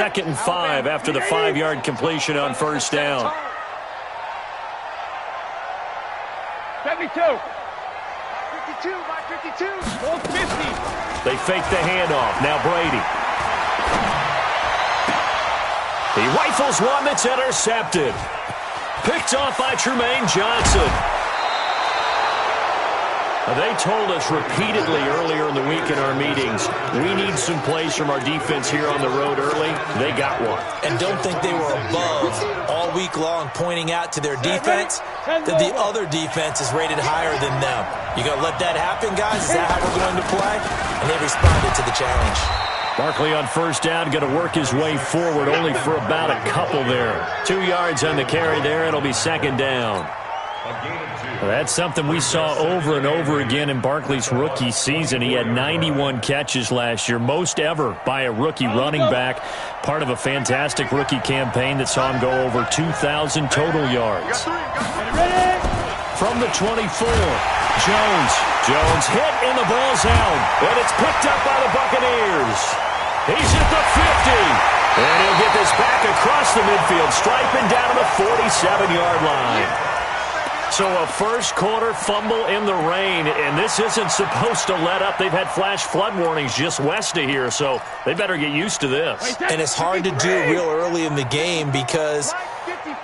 Second and 5 after the 5-yard completion on first down. 72. 52, my 52. 50. They fake the handoff. Now Brady. He rifles one that's intercepted. Picked off by Tremaine Johnson. They told us repeatedly earlier in the week in our meetings, we need some plays from our defense here on the road early. They got one. And don't think they were above all week long pointing out to their defense that the other defense is rated higher than them. You going to let that happen, guys? Is that how we're going to play? And they responded to the challenge. Barkley on first down, going to work his way forward only for about a couple there. 2 yards on the carry there. It'll be second down. That's something we saw over and over again in Barkley's rookie season. He had 91 catches last year, most ever by a rookie running back, part of a fantastic rookie campaign that saw him go over 2,000 total yards. From the 24, Jones hit and the ball's out, and it's picked up by the Buccaneers. He's at the 50, and he'll get this back across the midfield, striping down to the 47-yard line. So a first-quarter fumble in the rain, and this isn't supposed to let up. They've had flash flood warnings just west of here, so they better get used to this. And it's hard to do real early in the game because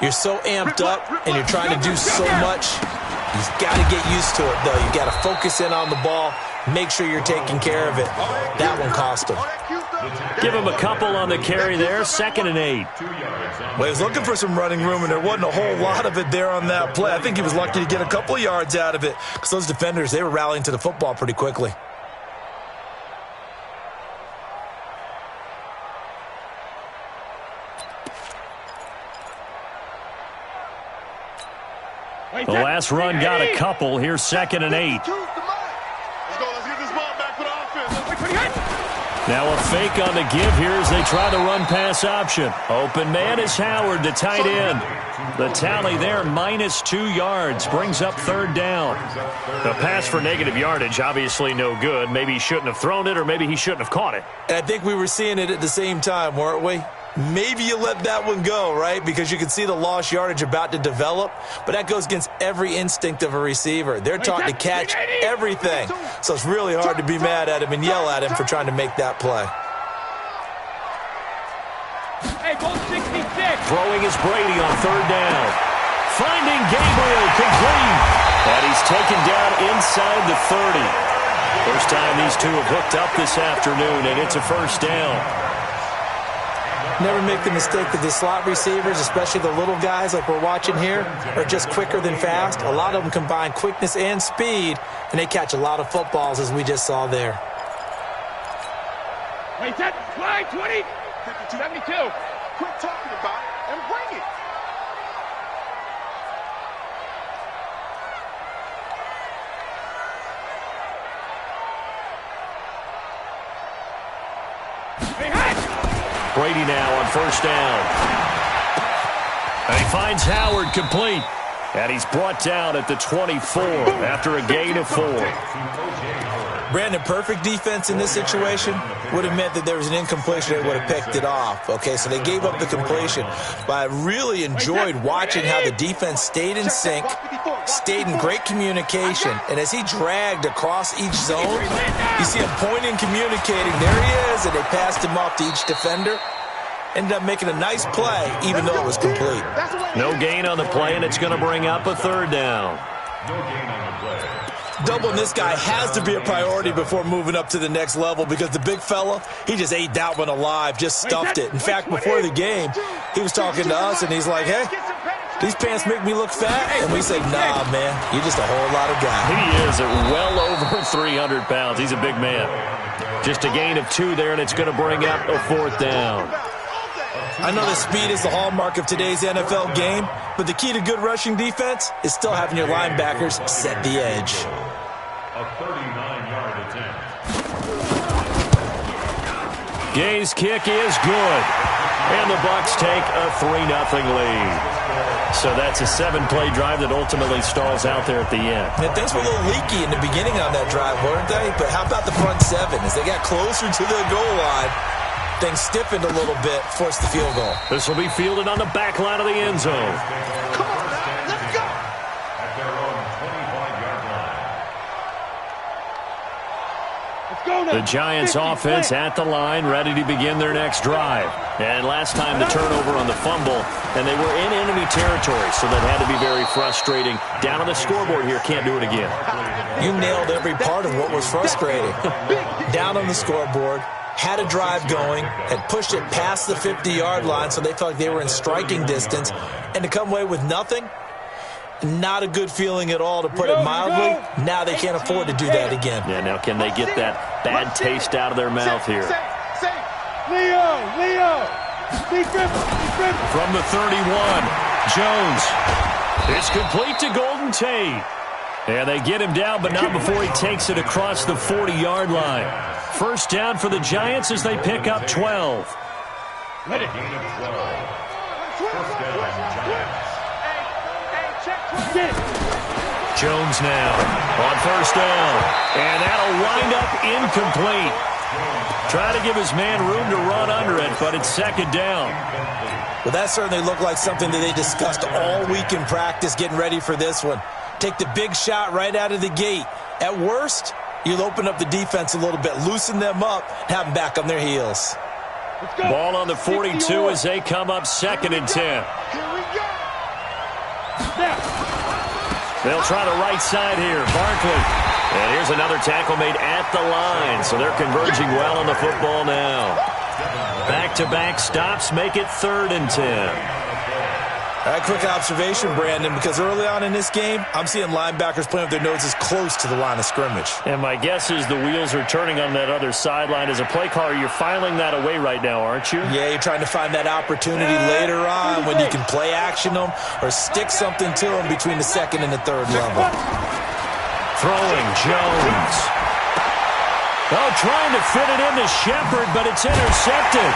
you're so amped up and you're trying to do so much. You've got to get used to it, though. You've got to focus in on the ball, make sure you're taking care of it. That one cost him. Give him a couple on the carry there, 2nd and 8. Well, he was looking for some running room, and there wasn't a whole lot of it there on that play. I think he was lucky to get a couple of yards out of it because those defenders, they were rallying to the football pretty quickly. The last run got a couple. Here's 2nd and 8. Let's get this ball back for the offense. Now a fake on the give here as they try the run-pass option. Open man is Howard, the tight end. The tally there, -2 yards, brings up 3rd down. The pass for negative yardage, obviously no good. Maybe he shouldn't have thrown it, or maybe he shouldn't have caught it. And I think we were seeing it at the same time, weren't we? Maybe you let that one go, right? Because you can see the lost yardage about to develop. But that goes against every instinct of a receiver. They're taught to catch everything. So it's really hard to be mad at him and yell at him for trying to make that play. Throwing is Brady on 3rd down. Finding Gabriel, complete. And he's taken down inside the 30. First time these two have hooked up this afternoon, and it's a first down. Never make the mistake that the slot receivers, especially the little guys like we're watching here, are just quicker than fast. A lot of them combine quickness and speed, and they catch a lot of footballs, as we just saw there. Wait, that line 20, 72. Quit talking about it and bring it. Brady now on first down. And he finds Howard complete. And he's brought down at the 24 after a gain of 4. Brandon, perfect defense in this situation would have meant that there was an incompletion. They would have picked it off. Okay, so they gave up the completion. But I really enjoyed watching how the defense stayed in sync, stayed in great communication. And as he dragged across each zone, you see him pointing, communicating. There he is, and they passed him off to each defender. Ended up making a nice play, even though it was complete. No gain on the play, and it's going to bring up a 3rd down. Doubling this guy has to be a priority before moving up to the next level because the big fella, he just ate that one alive, just stuffed it. In fact, before the game, he was talking to us, and he's like, hey, these pants make me look fat? And we said, nah, man, you're just a whole lot of guy. He is at well over 300 pounds. He's a big man. Just a gain of 2 there, and it's going to bring up a 4th down. I know that speed is the hallmark of today's NFL game, but the key to good rushing defense is still having your linebackers set the edge. A 39-yard attempt. Gay's kick is good. And the Bucs take a 3-0 lead. So that's a 7-play drive that ultimately stalls out there at the end. And things were a little leaky in the beginning on that drive, weren't they? But how about the front 7? As they got closer to the goal line, Things stiffened a little bit, forced the field goal. This will be fielded on the back line of the end zone. Come on now, let's go. At their own 25-yard line. Let's go now. The Giants 50, offense play. at the line, ready to begin their next drive. And last time the turnover on the fumble, and they were in enemy territory, so that had to be very frustrating. Down on the scoreboard here, can't do it again. You nailed every part of what was frustrating. Down on the scoreboard, had a drive going, had pushed it past the 50-yard line, so they felt like they were in striking distance, and to come away with nothing, not a good feeling at all, to put it mildly. Now they can't afford to do that again. Yeah, now can they get that bad taste out of their mouth here? Leo. From the 31, Jones. It's complete to Golden Tate. And they get him down, but not before he takes it across the 40-yard line. First down for the Giants as they pick up 12. Let it. Gain of 12. First down, Giants. Jones now on first down. And that'll wind up incomplete. Try to give his man room to run under it, but it's second down. Well, that certainly looked like something that they discussed all week in practice getting ready for this one. Take the big shot right out of the gate. At worst, you'll open up the defense a little bit, loosen them up, have them back on their heels. Ball on the 42 as they come up second and 10. Here we go. They'll try the right side here. Barkley. And here's another tackle made at the line. So they're converging well on the football now. Back-to-back stops make it third and 10. A quick observation, Brandon, because early on in this game, I'm seeing linebackers playing with their noses close to the line of scrimmage. And my guess is the wheels are turning on that other sideline. As a play caller, you're filing that away right now, aren't you? Yeah, you're trying to find that opportunity later on when you can play action them or stick something to them between the second and the third level. Throwing Jones. Oh, trying to fit it into Shepard, but it's intercepted.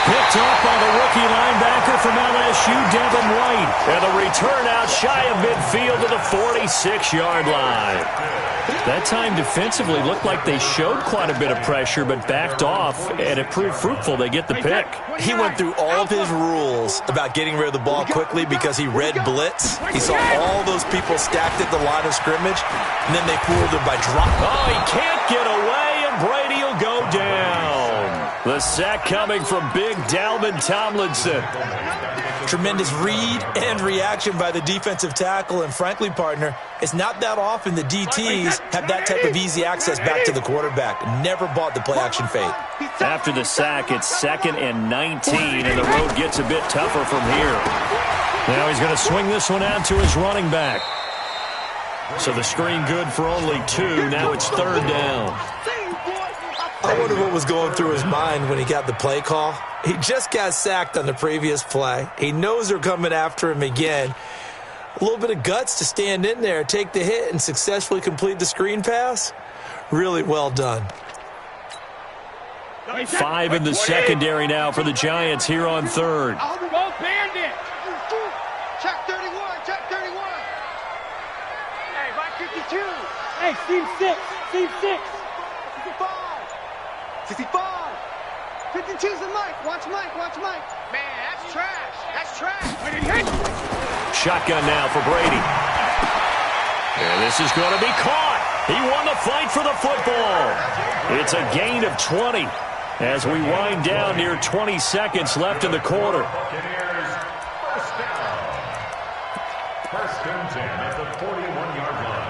Picked up by the rookie linebacker from LSU, Devin White. And the return out shy of midfield to the 46-yard line. That time defensively looked like they showed quite a bit of pressure, but backed off, and it proved fruitful. They get the pick. He went through all of his rules about getting rid of the ball quickly because he read blitz. He saw all those people stacked at the line of scrimmage, and then they fooled him by dropping. Oh, he can't get away, and Brady will go down. The sack coming from big Dalvin Tomlinson. Tremendous read and reaction by the defensive tackle, and frankly, partner, it's not that often the DTs have that type of easy access back to the quarterback. Never bought the play-action fade. After the sack, it's 2nd and 19, and the road gets a bit tougher from here. Now he's going to swing this one out to his running back. So the screen good for only 2. Now it's third down. I wonder what was going through his mind when he got the play call. He just got sacked on the previous play. He knows they're coming after him again. A little bit of guts to stand in there, take the hit, and successfully complete the screen pass. Really well done. 5 in the secondary now for the Giants here on third. Go Bandit. Check 31, check 31. Hey, Mike 52. Hey, Steve 6. Steve 6. 65. 52's the Mike. Watch Mike, watch Mike. Man, that's trash. That's trash. Shotgun now for Brady. And this is going to be caught. He won the fight for the football. It's a gain of 20 as we wind down near 20 seconds left in the quarter. First down. First and 10 at the 41-yard line.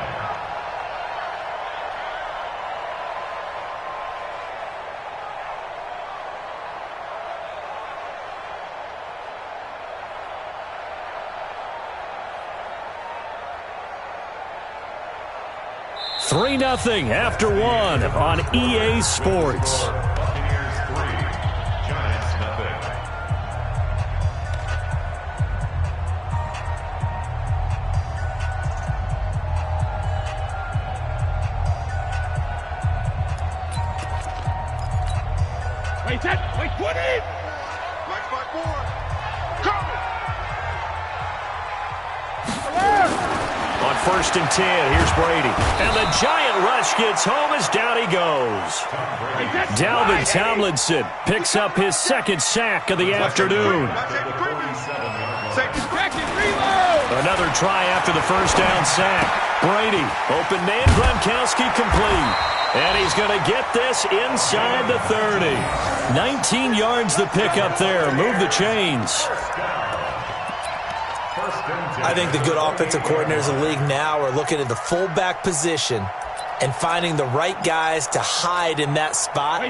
Three 3-0 after 1 on EA Sports. Buccaneers 3, Giants 0. Wait, that. Wait, 20. Mike 5-4. Go! On first and 10. Here's Brady. And the giant rush gets home as down he goes. Dalvin Tomlinson picks up his second sack of the afternoon. Another try after the first down sack. Brady, open man, Gronkowski complete. And he's going to get this inside the 30. 19 yards the pickup there. Move the chains. I think the good offensive coordinators in the league now are looking at the fullback position and finding the right guys to hide in that spot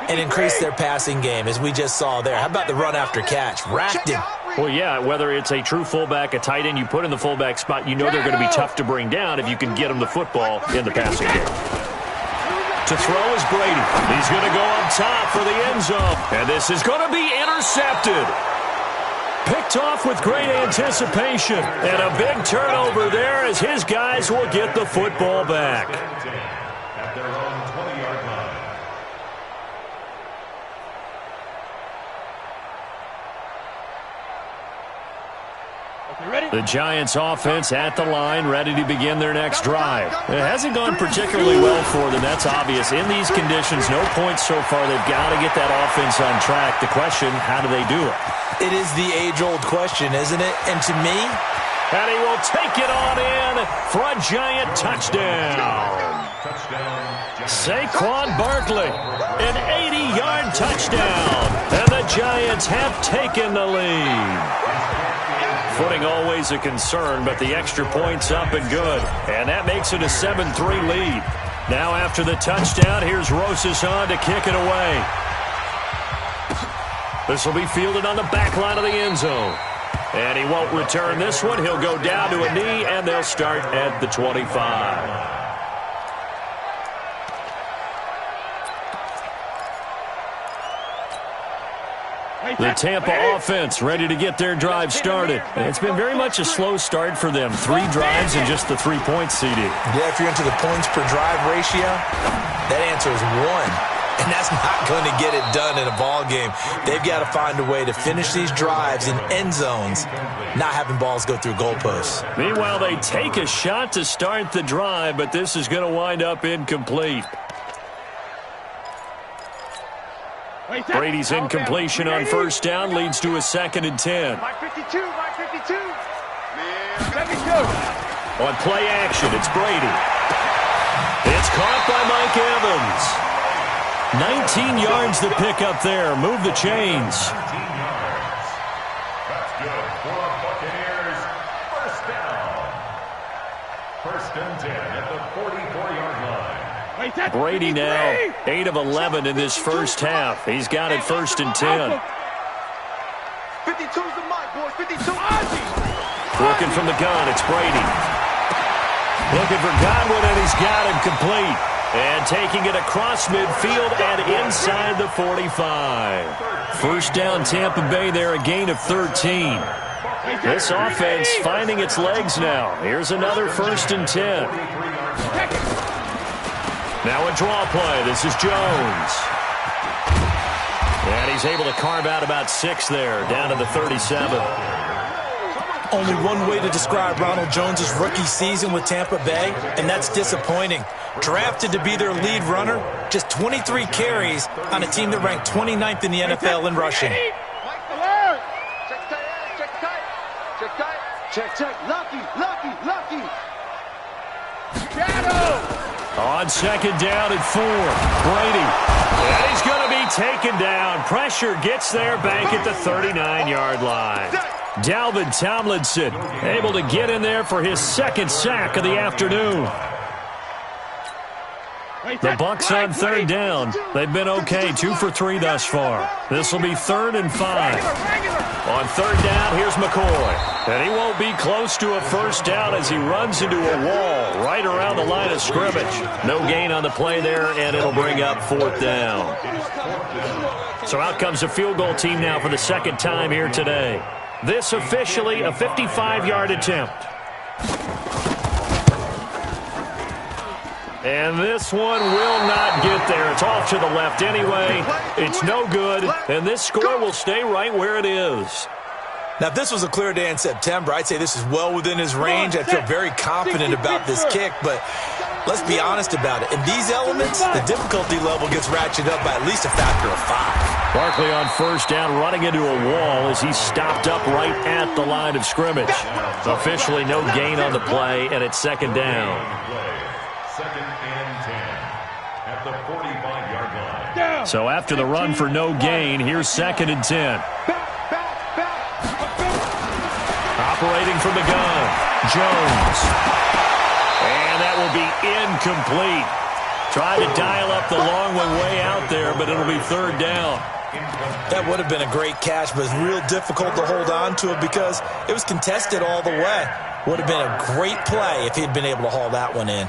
and increase their passing game, as we just saw there. How about the run after catch? Racked him. Well, yeah, whether it's a true fullback, a tight end you put in the fullback spot, you know they're going to be tough to bring down if you can get them the football in the passing game. To throw is Brady. He's going to go up top for the end zone. And this is going to be intercepted. Picked off with great anticipation. And a big turnover there as his guys will get the football back. At their own 20-yard line. The Giants offense at the line, ready to begin their next drive. It hasn't gone particularly well for them, that's obvious. In these conditions, no points so far. They've got to get that offense on track. The question, how do they do it? It is the age-old question, isn't it? And to me, and he will take it on in for a giant touchdown. Saquon Barkley, an 80-yard touchdown. And the Giants have taken the lead. Footing always a concern, but the extra point's up and good. And that makes it a 7-3 lead. Now after the touchdown, here's Rosas on to kick it away. This will be fielded on the back line of the end zone. And he won't return this one. He'll go down to a knee, and they'll start at the 25. The Tampa offense ready to get their drive started. It's been very much a slow start for them. 3 drives and just the 3 points, CD. Yeah, if you're into the points per drive ratio, that answer is 1. And that's not going to get it done in a ball game. They've got to find a way to finish these drives in end zones, not having balls go through goalposts. Meanwhile, they take a shot to start the drive, but this is going to wind up incomplete. Brady's incompletion on first down leads to a 2nd and 10. Mike 52, Mike 52. On play action, it's Brady. It's caught by Mike Evans. 19 yards the pickup there. Move the chains. 19 yards. That's good for Buccaneers. First down. First and 10 at the 44-yard line. Brady now 8 of 11 in this first half. He's got it 1st and 10. 52's the mark, boys. 52. Working from the gun, it's Brady. Looking for Godwin, and he's got him complete. And taking it across midfield and inside the 45. First down, Tampa Bay there, a gain of 13. This offense finding its legs now. Here's another 1st and 10. Now a draw play. This is Jones. And he's able to carve out about 6 there, down to the 37. Only one way to describe Ronald Jones' rookie season with Tampa Bay, and that's disappointing. Drafted to be their lead runner, just 23 carries on a team that ranked 29th in the NFL in rushing. Check. Lucky. Shadow. On 2nd down and 4, Brady. And he's going to be taken down. Pressure gets there back at the 39-yard line. Dalvin Tomlinson able to get in there for his 2nd sack of the afternoon. The Bucs on 3rd down. They've been okay, 2 for 3 thus far. This will be 3rd and 5. On 3rd down, here's McCoy. And he won't be close to a first down as he runs into a wall right around the line of scrimmage. No gain on the play there, and it'll bring up 4th down. So out comes the field goal team now for the 2nd time here today. This officially a 55-yard attempt. And this one will not get there. It's off to the left anyway. It's no good, and this score will stay right where it is. Now, if this was a clear day in September, I'd say this is well within his range. I feel very confident about this kick, but let's be honest about it. In these elements, the difficulty level gets ratcheted up by at least a factor of 5. Barkley on first down, running into a wall as he stopped up right at the line of scrimmage. Officially no gain on the play, and it's second down. Second and 10 at the 45-yard line. So after the run for no gain, here's second and 10. Operating from the gun, Jones. And that will be incomplete. Tried to dial up the long one way out there, but it'll be third down. That would have been a great catch, but it's real difficult to hold on to it because it was contested all the way. Would have been a great play if he'd been able to haul that one in.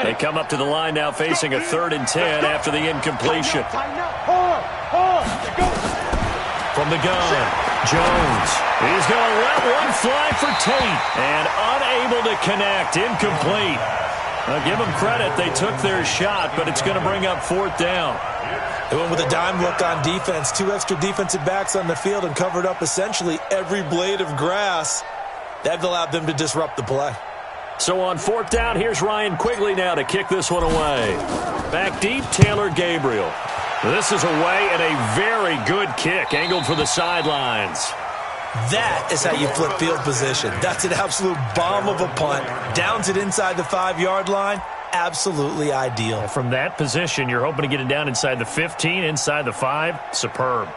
They come up to the line now facing a 3rd and 10 after the incompletion. From the gun, Jones. He's going to let one fly for Tate. And unable to connect, incomplete. Now give them credit, they took their shot, but it's going to bring up 4th down. They went with a dime look on defense. 2 extra defensive backs on the field and covered up essentially every blade of grass. That allowed them to disrupt the play. So on 4th down, here's Ryan Quigley now to kick this one away. Back deep, Taylor Gabriel. This is away and a very good kick, angled for the sidelines. That is how you flip field position. That's an absolute bomb of a punt. Downs it inside the 5-yard line. Absolutely ideal. From that position, you're hoping to get it down inside the 15, inside the 5. Superb.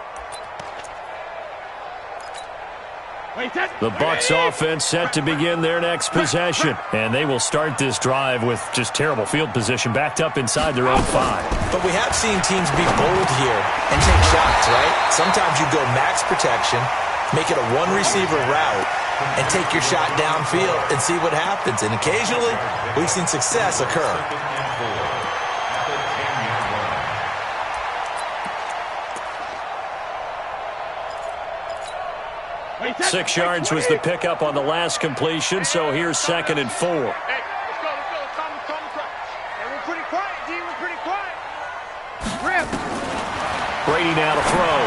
The Bucs offense set to begin their next possession. And they will start this drive with just terrible field position, backed up inside their own 5. But we have seen teams be bold here and take shots, right? Sometimes you go max protection, make it a one-receiver route, and take your shot downfield and see what happens. And occasionally, we've seen success occur. 6 yards was the pickup on the last completion, so here's 2nd and 4. Hey, let's go. Calm. Hey, we're pretty quiet, D. We're pretty quiet. Grip. Brady now to throw.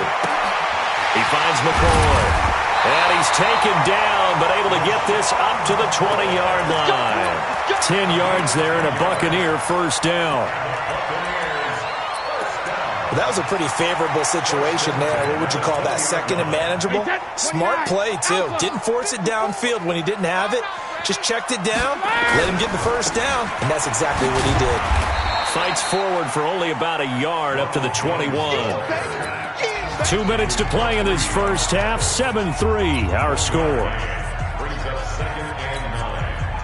He finds McCoy. And he's taken down, but able to get this up to the 20-yard line. 10 yards there and a Buccaneer first down. That was a pretty favorable situation there. What would you call that? 2nd and manageable? Smart play, too. Didn't force it downfield when he didn't have it. Just checked it down, let him get the first down, and that's exactly what he did. Fights forward for only about a yard up to the 21. 2 minutes to play in this first half. 7-3, our score.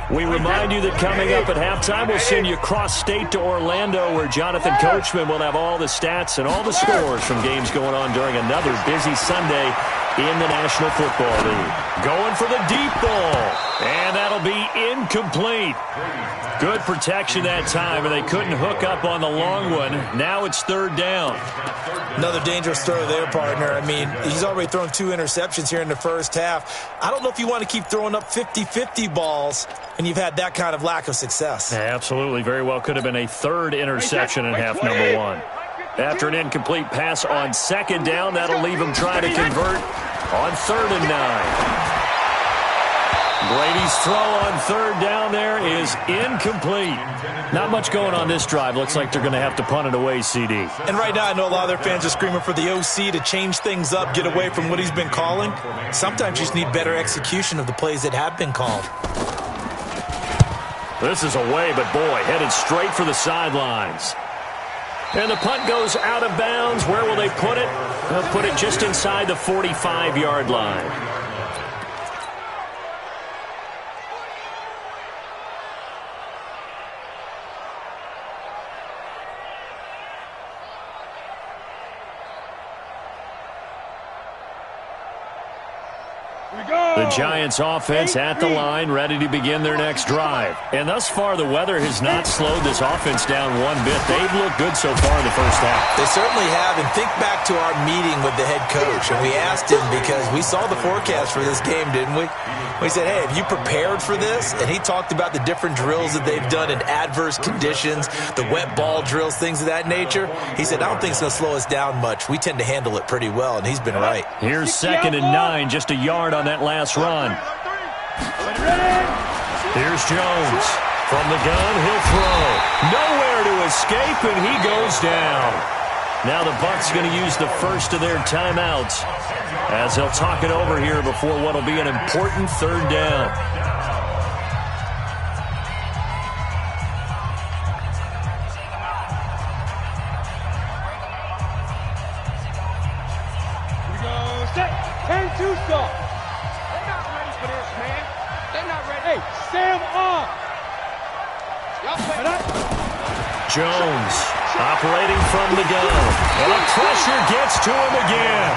We remind you that coming up at halftime, we'll send you cross-state to Orlando, where Jonathan Coachman will have all the stats and all the scores from games going on during another busy Sunday in the National Football League. Going for the deep ball, and that'll be incomplete. Good protection that time, and they couldn't hook up on the long one. Now it's 3rd down. Another dangerous throw there, partner. I mean, he's already thrown 2 interceptions here in the first half. I don't know if you want to keep throwing up 50-50 balls, and you've had that kind of lack of success. Yeah, absolutely. Very well could have been a 3rd interception in half number 1. After an incomplete pass on 2nd down, that'll leave him trying to convert on 3rd and 9. Brady's throw on 3rd down there is incomplete. Not much going on this drive. Looks like they're going to have to punt it away, CD. And right now, I know a lot of their fans are screaming for the OC to change things up, get away from what he's been calling. Sometimes you just need better execution of the plays that have been called. This is away, but boy, headed straight for the sidelines. And the punt goes out of bounds. Where will they put it? They'll put it just inside the 45-yard line. The Giants offense at the line, ready to begin their next drive. And thus far, the weather has not slowed this offense down one bit. They've looked good so far in the first half. They certainly have. And think back to our meeting with the head coach. And we asked him because we saw the forecast for this game, didn't we? We said, hey, have you prepared for this? And he talked about the different drills that they've done in adverse conditions, the wet ball drills, things of that nature. He said, I don't think it's going to slow us down much. We tend to handle it pretty well, and he's been right. Here's 2nd and 9, just a yard on that last run. Here's Jones. From the gun, he'll throw. Nowhere to escape, and he goes down. Now the Bucs going to use the first of their timeouts as they'll talk it over here before what will be an important 3rd down. Jones operating from the gun. And the pressure gets to him again.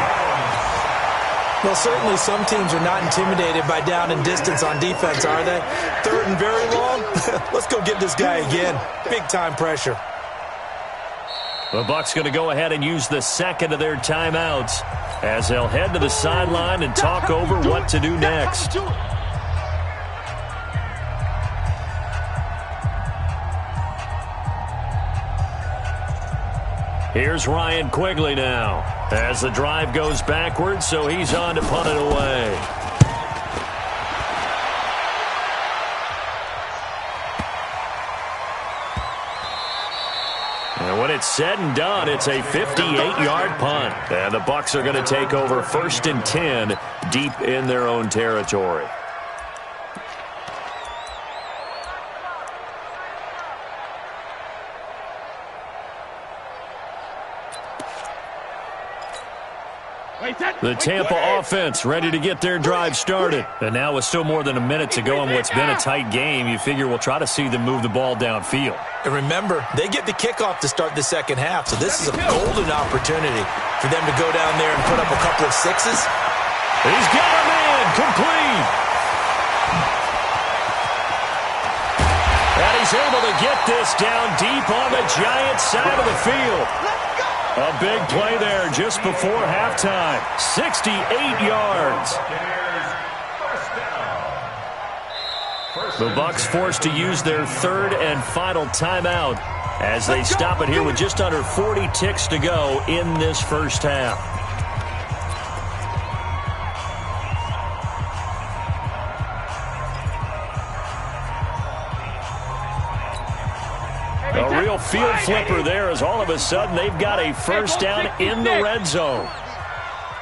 Well, certainly some teams are not intimidated by down and distance on defense, are they? 3rd and very long? Let's go get this guy again. Big-time pressure. The Bucs going to go ahead and use the 2nd of their timeouts as they'll head to the sideline and talk over what to do next. Here's Ryan Quigley now as the drive goes backwards, so he's on to punt it away. And when it's said and done, it's a 58-yard punt. And the Bucs are going to take over 1st and 10 deep in their own territory. The Tampa offense ready to get their drive started. And now with still more than a minute to go in what's been a tight game, you figure we'll try to see them move the ball downfield. And remember, they get the kickoff to start the 2nd half, so this is a golden opportunity for them to go down there and put up a couple of 6s. He's got a man complete. And he's able to get this down deep on the Giants side of the field. A big play there just before halftime. 68 yards. The Bucs forced to use their 3rd and final timeout as they stop it here with just under 40 ticks to go in this first half. A real field flipper there as all of a sudden they've got a first down in the red zone.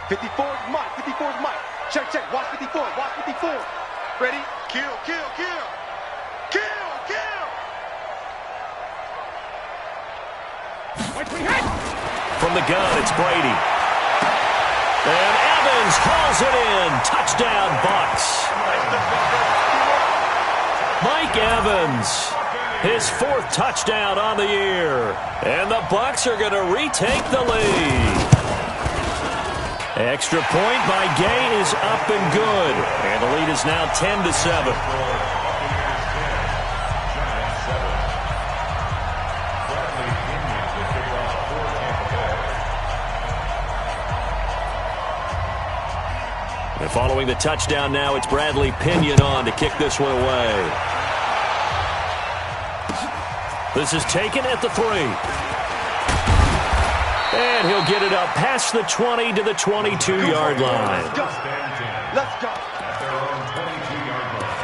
54 is Mike. 54 is Mike. Check, check. Watch 54. Watch 54. Ready? Kill, kill, kill. Kill, kill. From the gun, it's Brady. And Evans hauls it in. Touchdown, Bucs. Mike Evans. His 4th touchdown on the year. And the Bucs are going to retake the lead. Extra point by Gay is up and good. And the lead is now 10-7. And following the touchdown now, it's Bradley Pinion on to kick this one away. This is taken at the 3. And he'll get it up past the 20 to the 22-yard line. Let's go. Let's go. At their own 22-yard line.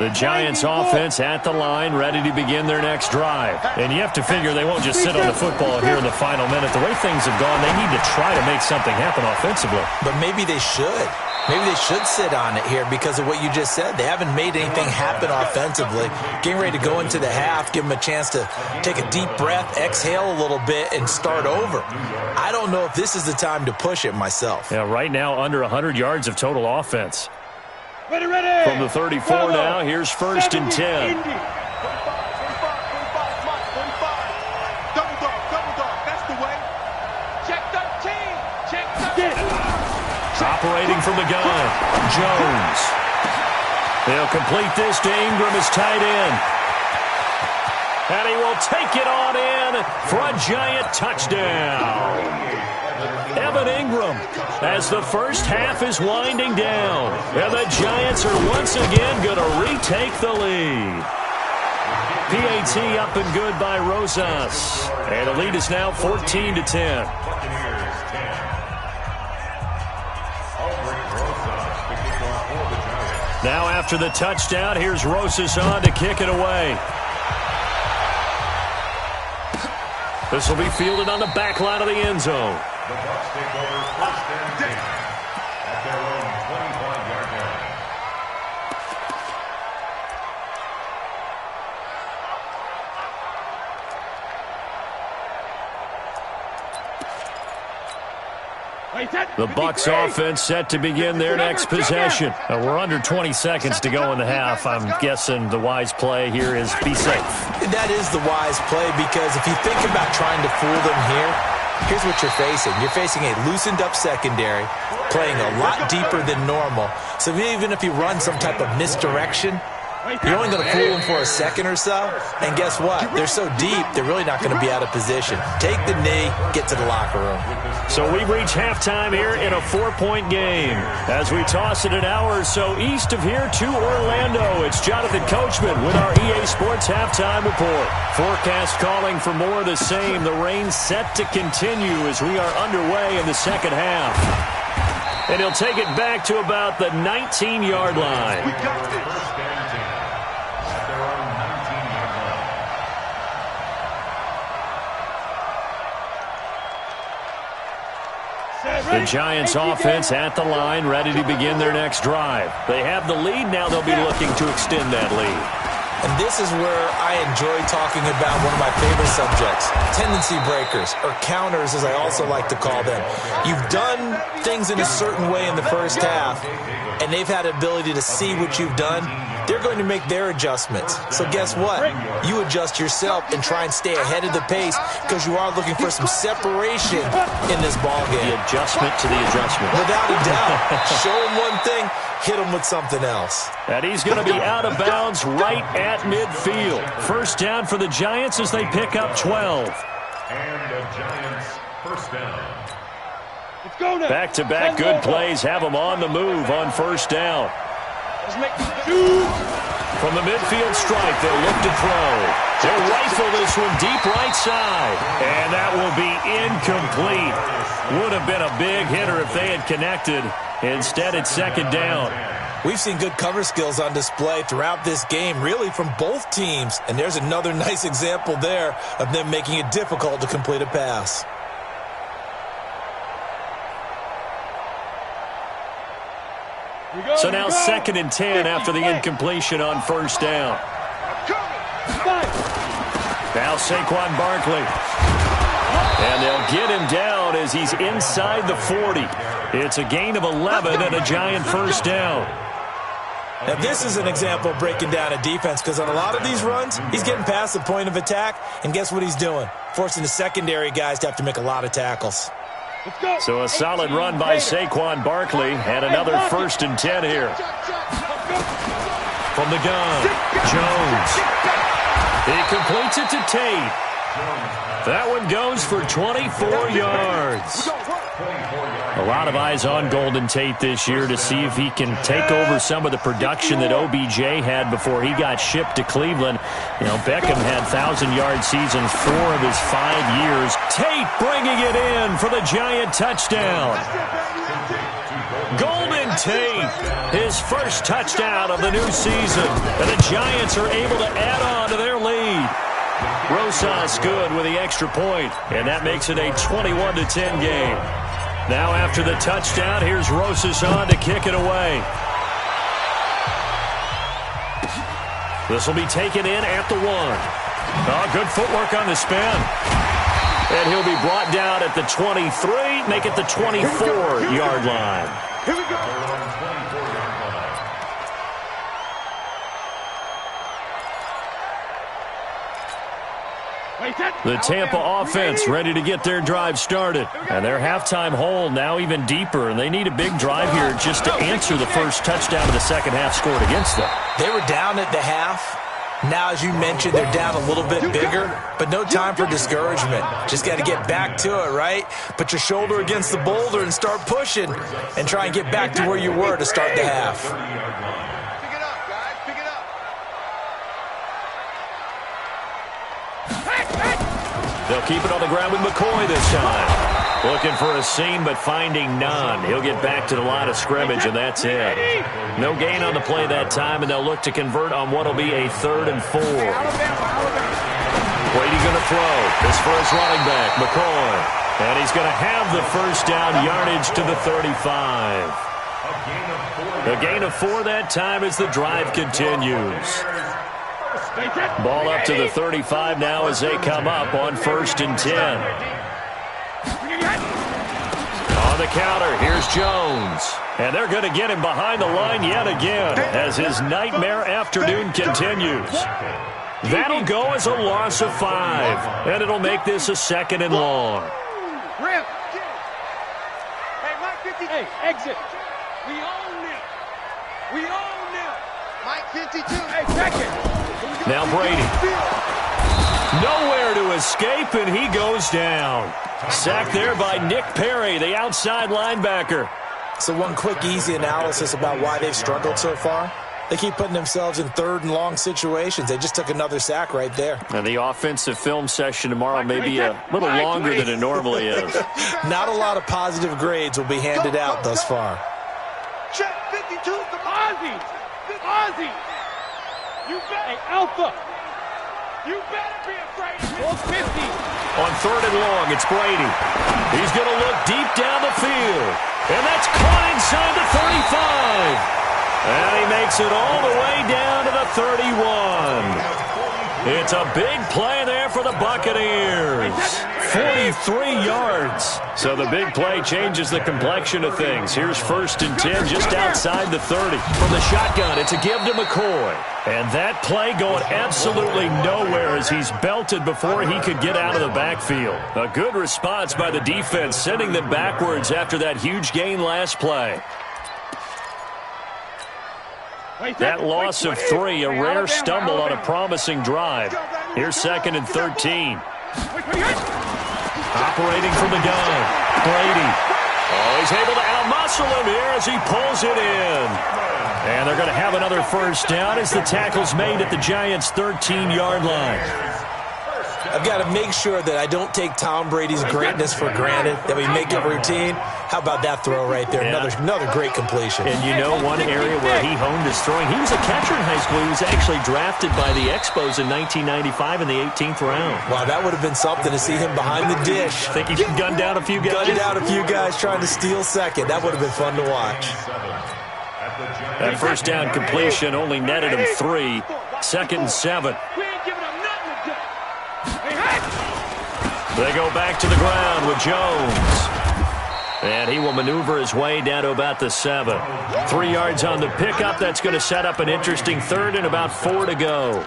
The Giants offense at the line, ready to begin their next drive. And you have to figure they won't just sit on the football here in the final minute. The way things have gone, they need to try to make something happen offensively. But maybe they should. Maybe they should sit on it here because of what you just said. They haven't made anything happen offensively. Getting ready to go into the half, give them a chance to take a deep breath, exhale a little bit, and start over. I don't know if this is the time to push it myself. Yeah, right now under 100 yards of total offense. From the 34 now, here's 1st and 10. Double dog, that's the way. Check 13. Check 13. Operating from the gun, Jones. They'll complete this to Ingram as tight end. And he will take it on in for a giant touchdown. Evan Ingram, as the first half is winding down. And the Giants are once again going to retake the lead. PAT up and good by Rosas. And the lead is now 14-10. Now after the touchdown, here's Rosas on to kick it away. This will be fielded on the back line of the end zone. The Bucs take over 1st and 10 at their own 25-yard line. The Bucs offense set to begin their next possession. We're under 20 seconds to go in the half. I'm guessing the wise play here is be safe. That is the wise play, because if you think about trying to fool them here, here's what you're facing. You're facing a loosened up secondary, playing a lot deeper than normal. So even if you run some type of misdirection, you're only going to fool them for a second or so. And guess what? They're so deep, they're really not going to be out of position. Take the knee, get to the locker room. So we reach halftime here in a 4-point game. As we toss it an hour or so east of here to Orlando, it's Jonathan Coachman with our EA Sports Halftime Report. Forecast calling for more of the same. The rain set to continue as we are underway in the second half. And he'll take it back to about the 19-yard line. We got this. At their own 19-yard line. The Giants offense at the line, ready to begin their next drive. They have the lead. Now they'll be looking to extend that lead. And this is where I enjoy talking about one of my favorite subjects, tendency breakers, or counters as I also like to call them. You've done things in a certain way in the first half, and they've had the ability to see what you've done. They're going to make their adjustments. So guess what? You adjust yourself and try and stay ahead of the pace, because you are looking for some separation in this ball game. The adjustment to the adjustment. Without a doubt. Show them one thing, hit them with something else. And he's going to be out of bounds right at midfield. First down for the Giants as they pick up 12. And the Giants first down. Let's go now. Back-to-back good plays have them on the move on first down. Let's make this two. From the midfield stripe, they'll look to throw. They'll rifle this one deep right side. And that will be incomplete. Would have been a big hitter if they had connected. Instead, it's second down. We've seen good cover skills on display throughout this game, really from both teams. And there's another nice example there of them making it difficult to complete a pass. So now 2nd and 10 after the incompletion on first down. Now Saquon Barkley. And they'll get him down as he's inside the 40. It's a gain of 11 and a Giant first down. Now this is an example of breaking down a defense, because on a lot of these runs, he's getting past the point of attack, and guess what he's doing? Forcing the secondary guys to have to make a lot of tackles. So a solid run by Saquon Barkley, and another 1st and 10 here. From the gun, Jones. He completes it to Tate. That one goes for 24 yards. A lot of eyes on Golden Tate this year to see if he can take over some of the production that OBJ had before he got shipped to Cleveland. You know, Beckham had 1,000-yard seasons 4 of his 5 years. Tate bringing it in for the Giant touchdown. Golden Tate, his first touchdown of the new season. And the Giants are able to add on to their lead. Rosas good with the extra point, and that makes it a 21-10 game. Now after the touchdown, here's Rosas on to kick it away. This will be taken in at the 1. Oh, good footwork on the spin. And he'll be brought down at the 23, make it the 24-yard line. Here we go. The Tampa offense ready to get their drive started. And their halftime hole now even deeper, and they need a big drive here just to answer the first touchdown of the second half scored against them. They were down at the half. Now, as you mentioned, they're down a little bit bigger, but no time for discouragement. Just got to get back to it, right? Put your shoulder against the boulder and start pushing and try and get back to where you were to start the half. Pick it up, guys. Pick it up. They'll keep it on the ground with McCoy this time. Looking for a seam, but finding none. He'll get back to the line of scrimmage, and that's it. No gain on the play that time, and they'll look to convert on what will be a 3rd and 4. Brady going to throw. This for his running back, McCoy. And he's going to have the first down, yardage to the 35. A gain of 4 that time as the drive continues. Ball up to the 35 now as they come up on 1st and 10. On the counter, here's Jones. And they're going to get him behind the line yet again as his nightmare afternoon continues. That'll go as a loss of 5. And it'll make this a 2nd and long. Rip. Hey, Mike 52. Hey, exit. We own it. We own it. Mike 52. Hey, second. Now Brady. Nowhere to escape, and he goes down. Sacked there by Nick Perry, the outside linebacker. So one quick, easy analysis about why they've struggled so far. They keep putting themselves in 3rd and long situations. They just took another sack right there. And the offensive film session tomorrow may be a little longer than it normally is. Not a lot of positive grades will be handed out thus far. Check 52, come on. Ozzy. You better. Hey, Alpha. You better be afraid of 50. On 3rd and long, it's Brady. He's going to look deep down the field. And that's caught inside the 35. And he makes it all the way down to the 31. It's a big play there for the Buccaneers. 43 yards. So the big play changes the complexion of things. Here's 1st and 10 just outside the 30. From the shotgun, it's a give to McCoy. And that play going absolutely nowhere as he's belted before he could get out of the backfield. A good response by the defense, sending them backwards after that huge gain last play. That loss of 3, a rare stumble on a promising drive. Here's 2nd and 13. Operating from the gun, Brady. Oh, he's able to outmuscle him here as he pulls it in. And they're going to have another first down as the tackle's made at the Giants' 13-yard line. I've got to make sure that I don't take Tom Brady's greatness for granted, that we make it routine. How about that throw right there? Yeah. Another great completion. And you know one area where he honed his throwing, he was a catcher in high school. He was actually drafted by the Expos in 1995 in the 18th round. Wow, that would have been something to see him behind the dish. Think he gunned down a few guys? Gunned down a few guys trying to steal second. That would have been fun to watch. That first down completion only netted him 3. 2nd and 7. They go back to the ground with Jones. And he will maneuver his way down to about the 7. 3 yards on the pickup. That's going to set up an interesting 3rd and about 4 to go.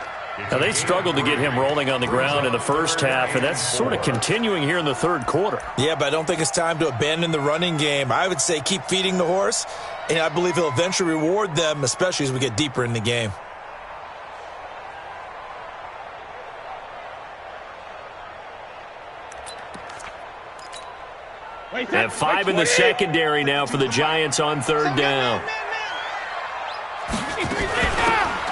Now, they struggled to get him rolling on the ground in the first half, and that's sort of continuing here in the 3rd quarter. Yeah, but I don't think it's time to abandon the running game. I would say keep feeding the horse, and I believe he'll eventually reward them, especially as we get deeper in the game. And 5 in the secondary now for the Giants on 3rd down.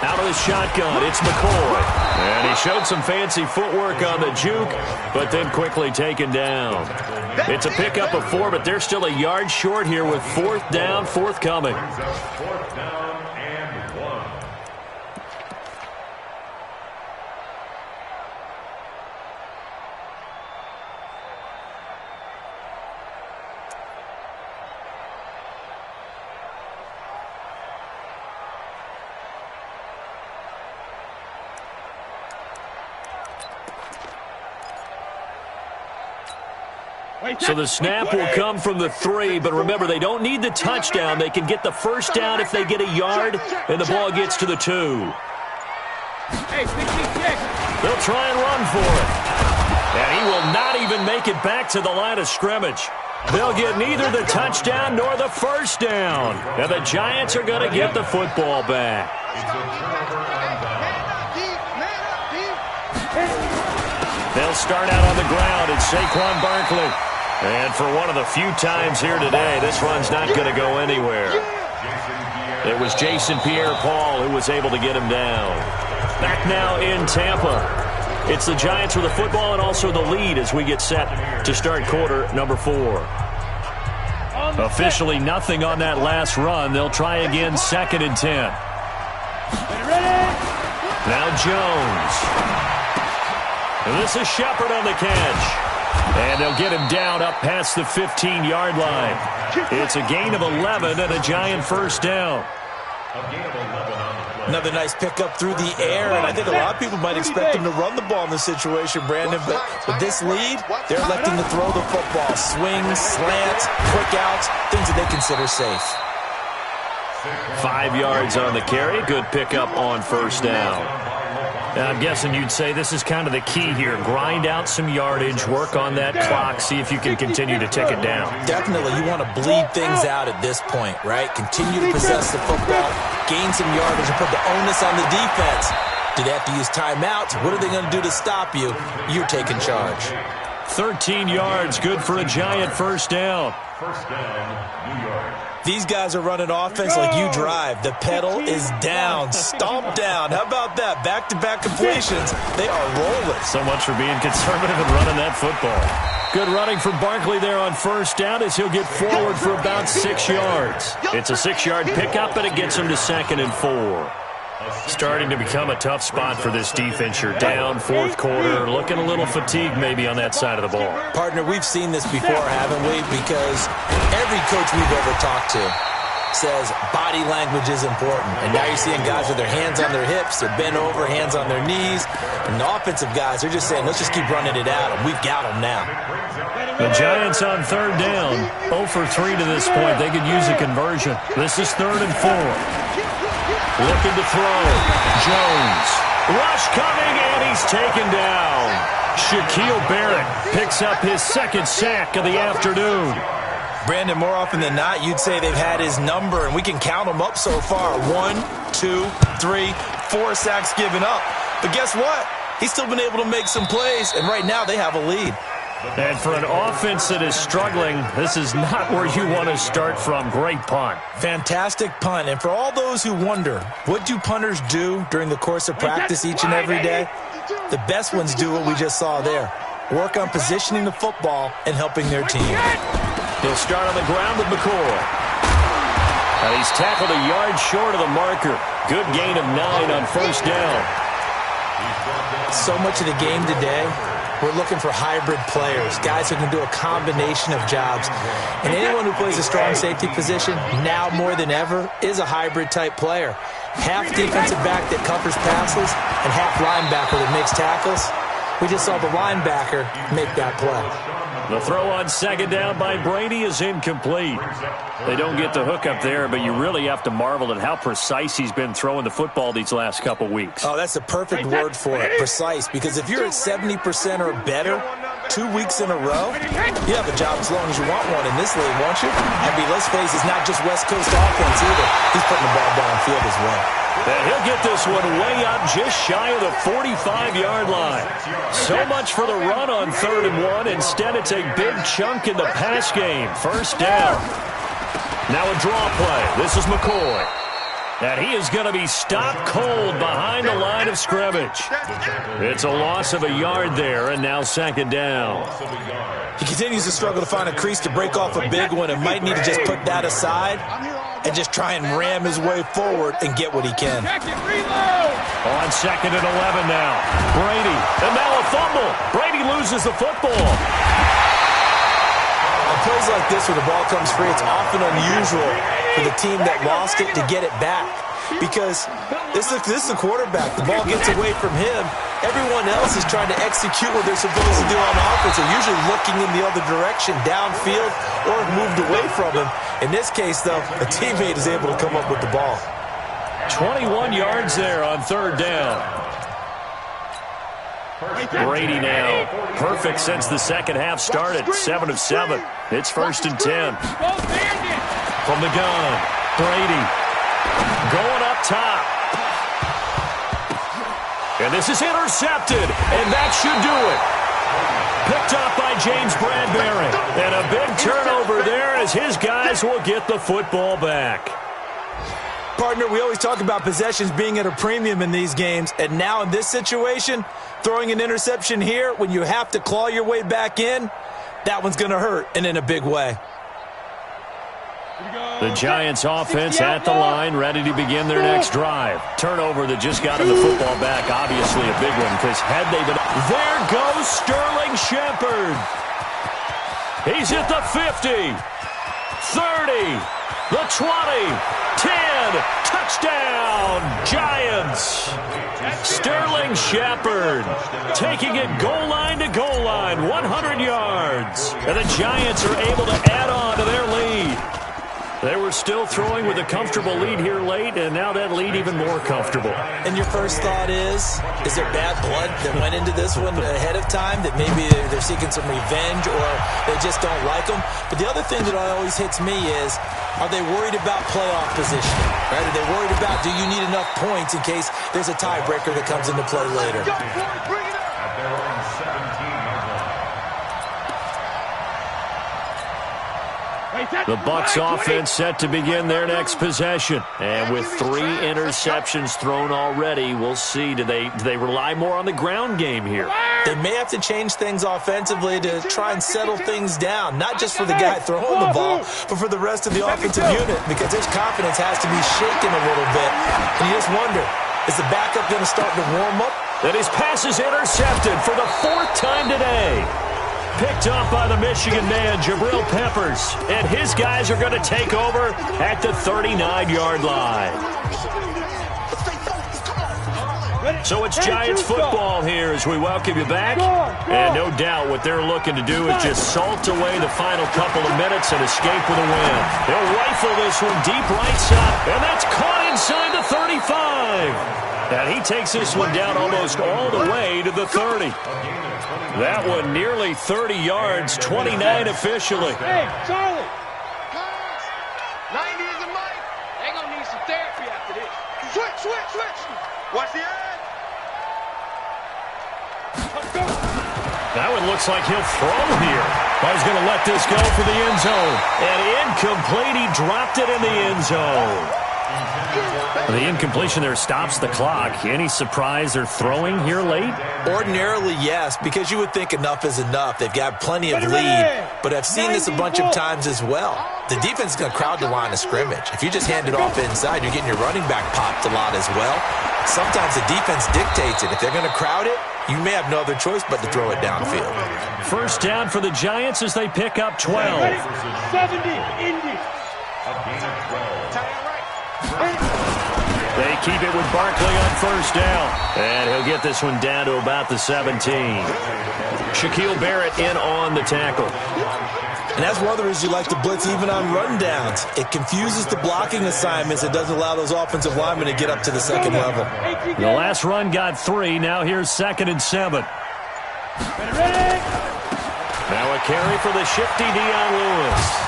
Out of the shotgun, it's McCoy. And he showed some fancy footwork on the juke, but then quickly taken down. It's a pickup of 4, but they're still a yard short here with 4th down forthcoming. So the snap will come from the 3, but remember, they don't need the touchdown. They can get the first down if they get a yard, and the ball gets to the 2. They'll try and run for it. And he will not even make it back to the line of scrimmage. They'll get neither the touchdown nor the first down. And the Giants are going to get the football back. They'll start out on the ground. It's Saquon Barkley. And for one of the few times here today, this run's not going to go anywhere. It was Jason Pierre-Paul who was able to get him down. Back now in Tampa. It's the Giants with the football and also the lead as we get set to start quarter number 4. Officially nothing on that last run. They'll try again, 2nd and 10. Now Jones. And this is Shepard on the catch. And they'll get him down up past the 15-yard line. It's a gain of 11 and a Giant first down. Another nice pickup through the air, and I think a lot of people might expect him to run the ball in this situation, Brandon, but with this lead, they're electing to throw the football. Swings, slants, quick outs, things that they consider safe. 5 yards on the carry. Good pickup on first down. I'm guessing you'd say this is kind of the key here. Grind out some yardage, work on that clock, see if you can continue to tick it down. Definitely. You want to bleed things out at this point, right? Continue to possess the football, gain some yardage, and put the onus on the defense. Do they have to use timeouts? What are they going to do to stop you? You're taking charge. 13 yards, good for a Giant first down. First down, New York. These guys are running offense like you drive. The pedal is down, stomped down. How about that? Back-to-back completions. They are rolling. So much for being conservative and running that football. Good running for Barkley there on first down as he'll get forward for about 6 yards. It's a 6-yard pickup, and it gets him to 2nd and 4. Starting to become a tough spot for this defense. You're down, 4th quarter, looking a little fatigued maybe on that side of the ball. Partner, we've seen this before, haven't we? Because every coach we've ever talked to says body language is important. And now you're seeing guys with their hands on their hips, they're bent over, hands on their knees. And the offensive guys, they're just saying, let's just keep running it out, and we've got them now. The Giants on 3rd down, 0 for 3 to this point. They could use a conversion. This is 3rd and 4. Looking to throw. Jones. Rush coming, and he's taken down. Shaquille Barrett picks up his 2nd sack of the afternoon. Brandon, more often than not, you'd say they've had his number, and we can count them up so far. 1, 2, 3, 4 sacks given up. But guess what? He's still been able to make some plays, and right now they have a lead. And for an offense that is struggling, this is not where you want to start from. Great punt. Fantastic punt. And for all those who wonder, what do punters do during the course of practice each and every day? The best ones do what we just saw there. Work on positioning the football and helping their team. He'll start on the ground with McCoy. And he's tackled a yard short of the marker. Good gain of 9 on first down. So much of the game today, we're looking for hybrid players, guys who can do a combination of jobs. And anyone who plays a strong safety position, now more than ever, is a hybrid-type player. Half defensive back that covers passes and half linebacker that makes tackles. We just saw the linebacker make that play. The throw on 2nd down by Brady is incomplete. They don't get the hook up there, but you really have to marvel at how precise he's been throwing the football these last couple weeks. Oh, that's the perfect word for it, precise, because if you're at 70% or better 2 weeks in a row, you have a job as long as you want one in this league, won't you? I mean, let's face it, it's not just West Coast offense either. He's putting the ball downfield as well. And he'll get this one way up just shy of the 45-yard line. So much for the run on 3rd and 1. Instead, it's a big chunk in the pass game. First down. Now a draw play. This is McCoy. And he is going to be stopped cold behind the line of scrimmage. It's a loss of a yard there, and now 2nd down. He continues to struggle to find a crease to break off a big one and might need to just put that aside and just try and ram his way forward and get what he can. On 2nd and 11 now. Brady, and now a fumble. Brady loses the football. On plays like this where the ball comes free, it's often unusual for the team that lost it to get it back. Because this is a quarterback. The ball gets away from him. Everyone else is trying to execute what they're supposed to do on offense. They're usually looking in the other direction, downfield, or moved away from him. In this case, though, a teammate is able to come up with the ball. 21 yards there on 3rd down. Brady now. Perfect since the second half started. 7 of 7. It's 1st and 10. From the gun, Brady going up top. And this is intercepted, and that should do it. Picked up by James Bradbury. And a big turnover there as his guys will get the football back. Partner, we always talk about possessions being at a premium in these games, and now in this situation, throwing an interception here when you have to claw your way back in, that one's going to hurt, and in a big way. The Giants offense at the line, ready to begin their next drive. Turnover that just got him the football back, obviously a big one, because had they been... There goes Sterling Shepard. He's at the 50, 30, the 20, 10, touchdown, Giants. Sterling Shepard taking it goal line to goal line, 100 yards. And the Giants are able to add on to their lead. They were still throwing with a comfortable lead here late, and now that lead even more comfortable. And your first thought is there bad blood that went into this one ahead of time, that maybe they're seeking some revenge or they just don't like them? But the other thing that always hits me is, are they worried about playoff positioning? Right? Are they worried about, do you need enough points in case there's a tiebreaker that comes into play later? At their own 17-yard line. The Bucs offense set to begin their next possession. And with 3 interceptions thrown already, we'll see. Do they rely more on the ground game here? They may have to change things offensively to try and settle things down, not just for the guy throwing the ball, but for the rest of the offensive unit, because his confidence has to be shaken a little bit. And you just wonder, is the backup going to start to warm up? And his pass is intercepted for the 4th time today. Picked up by the Michigan man, Jabril Peppers. And his guys are going to take over at the 39-yard line. So it's Giants football here as we welcome you back. And no doubt what they're looking to do is just salt away the final couple of minutes and escape with a win. They'll rifle this one deep right side. And that's caught inside the 35. And he takes this one down almost all the way to the 30. That one nearly 30 yards, 29 officially. Hey, Charlie. 90 is a mic. They're going to need some therapy after this. Switch. Watch the end. That one looks like he'll throw here. He's going to let this go for the end zone. And incomplete. He dropped it in the end zone. The incompletion there stops the clock. Any surprise they're throwing here late? Ordinarily, yes, because you would think enough is enough. They've got plenty of lead, but I've seen this a bunch of times as well. The defense is going to crowd the line of scrimmage. If you just hand it off inside, you're getting your running back popped a lot as well. Sometimes the defense dictates it. If they're going to crowd it, you may have no other choice but to throw it downfield. First down for the Giants as they pick up 12. 70, Indy. A gain of 12. They keep it with Barkley on first down. And he'll get this one down to about the 17. Shaquille Barrett in on the tackle. And that's one of the reasons you like to blitz even on rundowns. It confuses the blocking assignments. It doesn't allow those offensive linemen to get up to the second level. The last run got 3. Now here's 2nd and 7. Now a carry for the shifty Dion Lewis.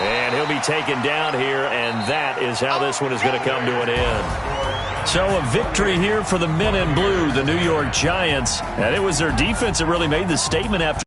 And he'll be taken down here, and that is how this one is going to come to an end. So a victory here for the men in blue, the New York Giants. And it was their defense that really made the statement after.